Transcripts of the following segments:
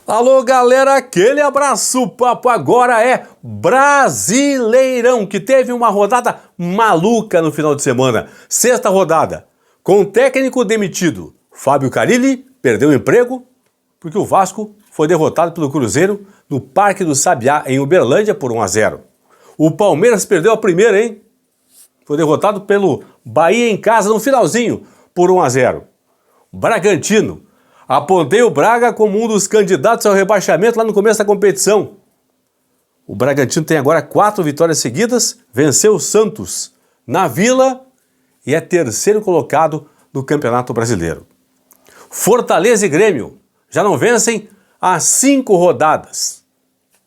Alô, galera, aquele abraço. O papo agora é Brasileirão, que teve uma rodada maluca no final de semana. Sexta rodada, com o técnico demitido. Fábio Carille perdeu o emprego porque o Vasco foi derrotado pelo Cruzeiro no Parque do Sabiá, em Uberlândia, por 1-0. O Palmeiras perdeu a primeira, hein? Foi derrotado pelo Bahia em casa no finalzinho, por 1-0. Bragantino apontei o Braga como um dos candidatos ao rebaixamento lá no começo da competição. O Bragantino tem agora 4 vitórias seguidas, venceu o Santos na Vila e é terceiro colocado no Campeonato Brasileiro. Fortaleza e Grêmio já não vencem há 5 rodadas.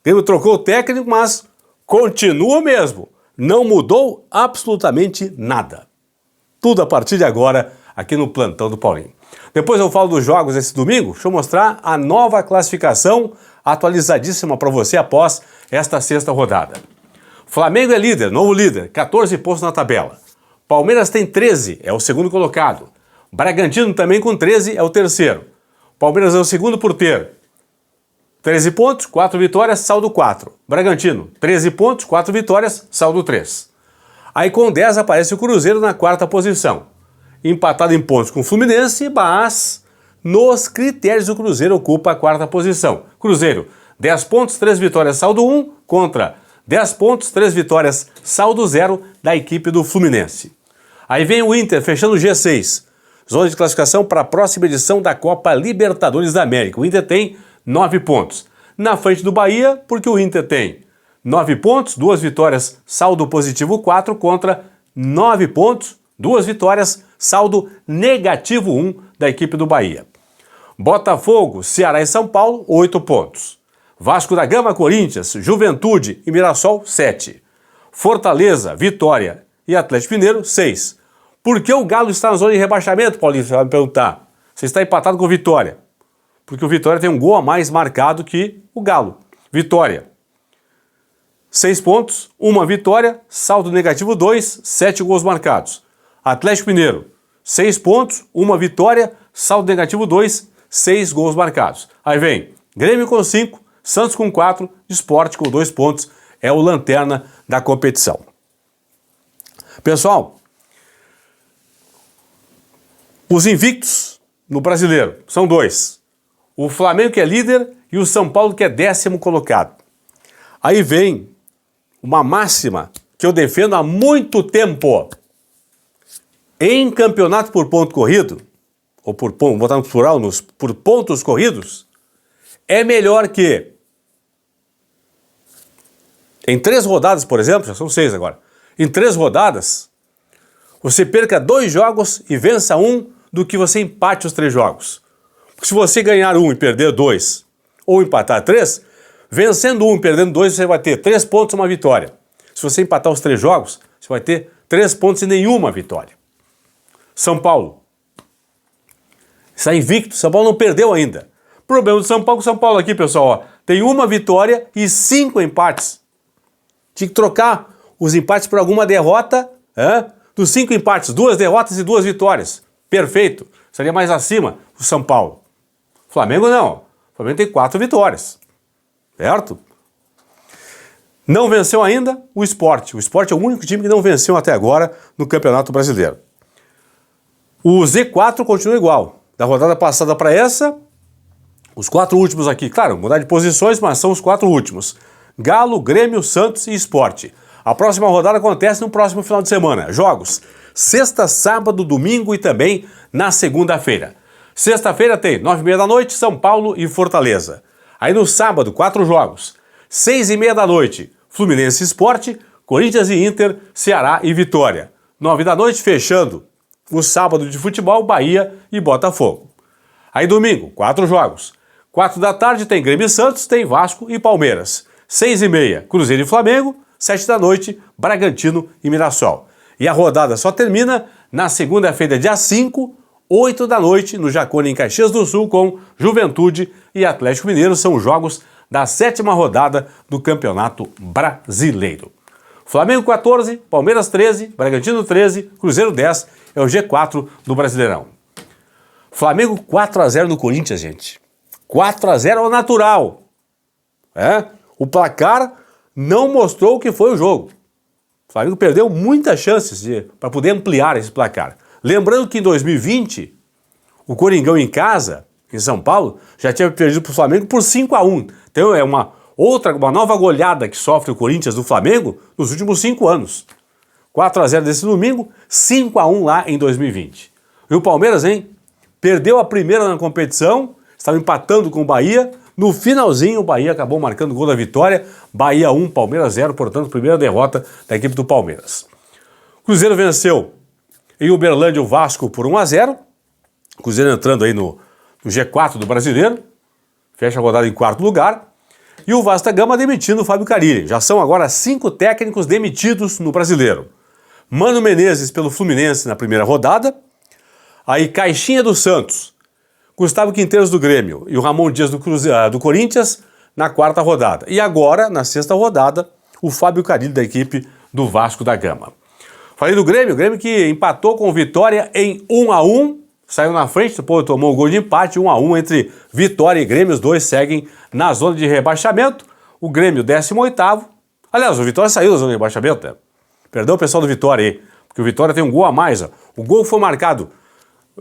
O Grêmio trocou o técnico, mas continua o mesmo. Não mudou absolutamente nada. Tudo a partir de agora aqui no Plantão do Paulinho. Depois eu falo dos jogos esse domingo. Deixa eu mostrar a nova classificação atualizadíssima para você após esta sexta rodada. Flamengo é líder, novo líder, 14 pontos na tabela. Palmeiras tem 13, é o segundo colocado. Bragantino também com 13, é o terceiro. Palmeiras é o segundo por ter 13 pontos, 4 vitórias, saldo 4. Bragantino, 13 pontos, 4 vitórias, saldo 3. Aí com 10 aparece o Cruzeiro na quarta posição. Empatado em pontos com o Fluminense, mas nos critérios o Cruzeiro ocupa a quarta posição. Cruzeiro, 10 pontos, 3 vitórias, saldo 1, contra 10 pontos, 3 vitórias, saldo 0 da equipe do Fluminense. Aí vem o Inter fechando o G6, zona de classificação para a próxima edição da Copa Libertadores da América. O Inter tem 9 pontos. Na frente do Bahia, porque o Inter tem 9 pontos, 2 vitórias, saldo positivo 4, contra 9 pontos, 2 vitórias, saldo negativo 1 da equipe do Bahia. Botafogo, Ceará e São Paulo, 8 pontos. Vasco da Gama, Corinthians, Juventude e Mirassol, 7. Fortaleza, Vitória e Atlético Mineiro, 6. Por que o Galo está na zona de rebaixamento, Paulinho? Você vai me perguntar. Você está empatado com o Vitória. Porque o Vitória tem um gol a mais marcado que o Galo. Vitória, 6 pontos, 1 vitória, saldo negativo 2, 7 gols marcados. Atlético Mineiro, 6 pontos, 1 vitória, saldo negativo 2, 6 gols marcados. Aí vem Grêmio com 5, Santos com 4, Sport com 2 pontos, é o lanterna da competição. Pessoal, os invictos no Brasileiro são 2. O Flamengo, que é líder, e o São Paulo, que é 10º colocado. Aí vem uma máxima que eu defendo há muito tempo. Em campeonato por ponto corrido, ou por ponto, vou botar no plural, por pontos corridos, é melhor que em 3 rodadas, por exemplo, já são 6 agora, em 3 rodadas, você perca 2 jogos e vença 1 do que você empate os 3 jogos. Porque se você ganhar 1 e perder 2, ou empatar 3, vencendo 1 e perdendo 2, você vai ter 3 pontos e 1 vitória. Se você empatar os 3 jogos, você vai ter 3 pontos e nenhuma vitória. São Paulo está invicto, São Paulo não perdeu ainda. Problema do São Paulo aqui, pessoal, ó, tem 1 vitória e 5 empates. Tinha que trocar os empates por alguma derrota, dos 5 empates, 2 derrotas e 2 vitórias. Perfeito, seria mais acima o São Paulo. Flamengo não, o Flamengo tem 4 vitórias, certo? Não venceu ainda o Sport. O Sport é o único time que não venceu até agora no Campeonato Brasileiro. O Z4 continua igual. Da rodada passada para essa, os 4 últimos aqui, claro, mudar de posições, mas são os 4 últimos. Galo, Grêmio, Santos e Sport. A próxima rodada acontece no próximo final de semana. Jogos sexta, sábado, domingo e também na segunda-feira. Sexta-feira tem 9h30 da noite, São Paulo e Fortaleza. Aí no sábado, 4 jogos. 6h30 da noite, Fluminense e Sport, Corinthians e Inter, Ceará e Vitória. 9 da noite, fechando o sábado de futebol, Bahia e Botafogo. Aí domingo, 4 jogos. 4 da tarde tem Grêmio e Santos, tem Vasco e Palmeiras. 6h30, Cruzeiro e Flamengo. 7 da noite, Bragantino e Mirassol. E a rodada só termina na segunda-feira, dia 5, 8 da noite, no Jacone, em Caxias do Sul, com Juventude e Atlético Mineiro. São jogos da 7ª rodada do Campeonato Brasileiro. Flamengo 14, Palmeiras 13, Bragantino 13, Cruzeiro 10, é o G4 do Brasileirão. Flamengo 4-0 no Corinthians, gente. 4-0 ao natural. O placar não mostrou o que foi o jogo. O Flamengo perdeu muitas chances para poder ampliar esse placar. Lembrando que em 2020, o Coringão em casa, em São Paulo, já tinha perdido para o Flamengo por 5-1. Então é uma nova goleada que sofre o Corinthians do Flamengo nos últimos 5 anos. 4-0 desse domingo, 5-1 lá em 2020. E o Palmeiras, perdeu a primeira na competição, estava empatando com o Bahia. No finalzinho, o Bahia acabou marcando o gol da vitória. Bahia 1, Palmeiras 0, portanto, primeira derrota da equipe do Palmeiras. Cruzeiro venceu em Uberlândia o Vasco por 1-0. Cruzeiro entrando aí no G4 do Brasileiro. Fecha a rodada em 4º lugar. E o Vasco da Gama demitindo o Fábio Carille. Já são agora 5 técnicos demitidos no Brasileiro. Mano Menezes pelo Fluminense na primeira rodada. Aí Caixinha do Santos, Gustavo Quinteiros do Grêmio e o Ramon Dias do Corinthians na 4ª rodada. E agora, na 6ª rodada, o Fábio Carille da equipe do Vasco da Gama. Falei do Grêmio, o Grêmio que empatou com Vitória em 1-1, saiu na frente, depois tomou o gol de empate, 1-1 entre Vitória e Grêmio, os dois seguem na zona de rebaixamento. O Grêmio 18º, aliás, o Vitória saiu da zona de rebaixamento, Perdão o pessoal do Vitória aí, porque o Vitória tem um gol a mais. O gol foi marcado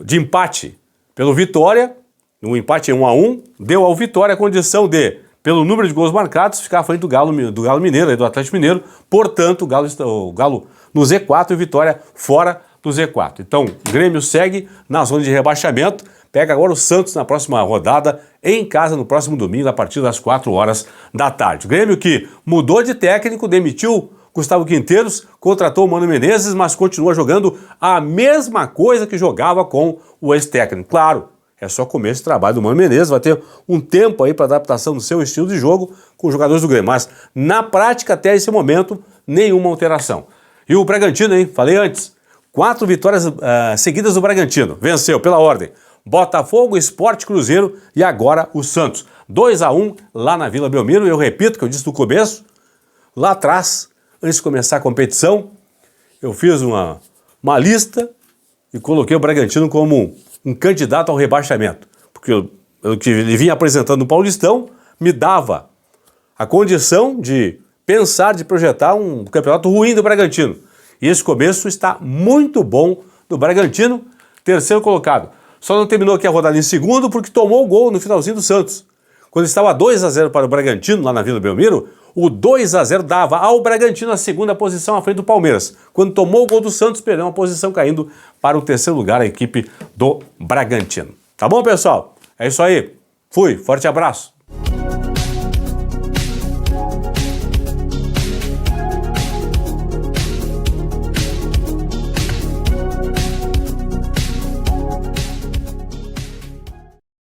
de empate pelo Vitória, no empate em 1-1, deu ao Vitória a condição de, pelo número de gols marcados, ficar à frente do Galo Mineiro, do Atlético Mineiro. Portanto, o Galo no Z4 e o Vitória fora do Z4. Então, o Grêmio segue na zona de rebaixamento, pega agora o Santos na próxima rodada, em casa no próximo domingo, a partir das 4 horas da tarde. O Grêmio que mudou de técnico, demitiu Gustavo Quinteiros, contratou o Mano Menezes, mas continua jogando a mesma coisa que jogava com o ex-técnico. Claro, é só começo de trabalho do Mano Menezes, vai ter um tempo aí para adaptação do seu estilo de jogo com os jogadores do Grêmio, mas na prática, até esse momento, nenhuma alteração. E o Bragantino, falei antes, 4 vitórias seguidas do Bragantino, venceu pela ordem Botafogo, Sport, Cruzeiro e agora o Santos. 2-1 lá na Vila Belmiro. Eu repito o que eu disse no começo, lá atrás, antes de começar a competição, eu fiz uma lista e coloquei o Bragantino como um candidato ao rebaixamento. Porque o que ele vinha apresentando no Paulistão me dava a condição de pensar, de projetar um campeonato ruim do Bragantino. E esse começo está muito bom do Bragantino, 3º colocado. Só não terminou aqui a rodada em 2º porque tomou o gol no finalzinho do Santos. Quando estava 2-0 para o Bragantino, lá na Vila Belmiro, o 2-0 dava ao Bragantino a 2ª posição à frente do Palmeiras. Quando tomou o gol do Santos, perdeu uma posição caindo para o 3º lugar a equipe do Bragantino. Tá bom, pessoal? É isso aí. Fui. Forte abraço.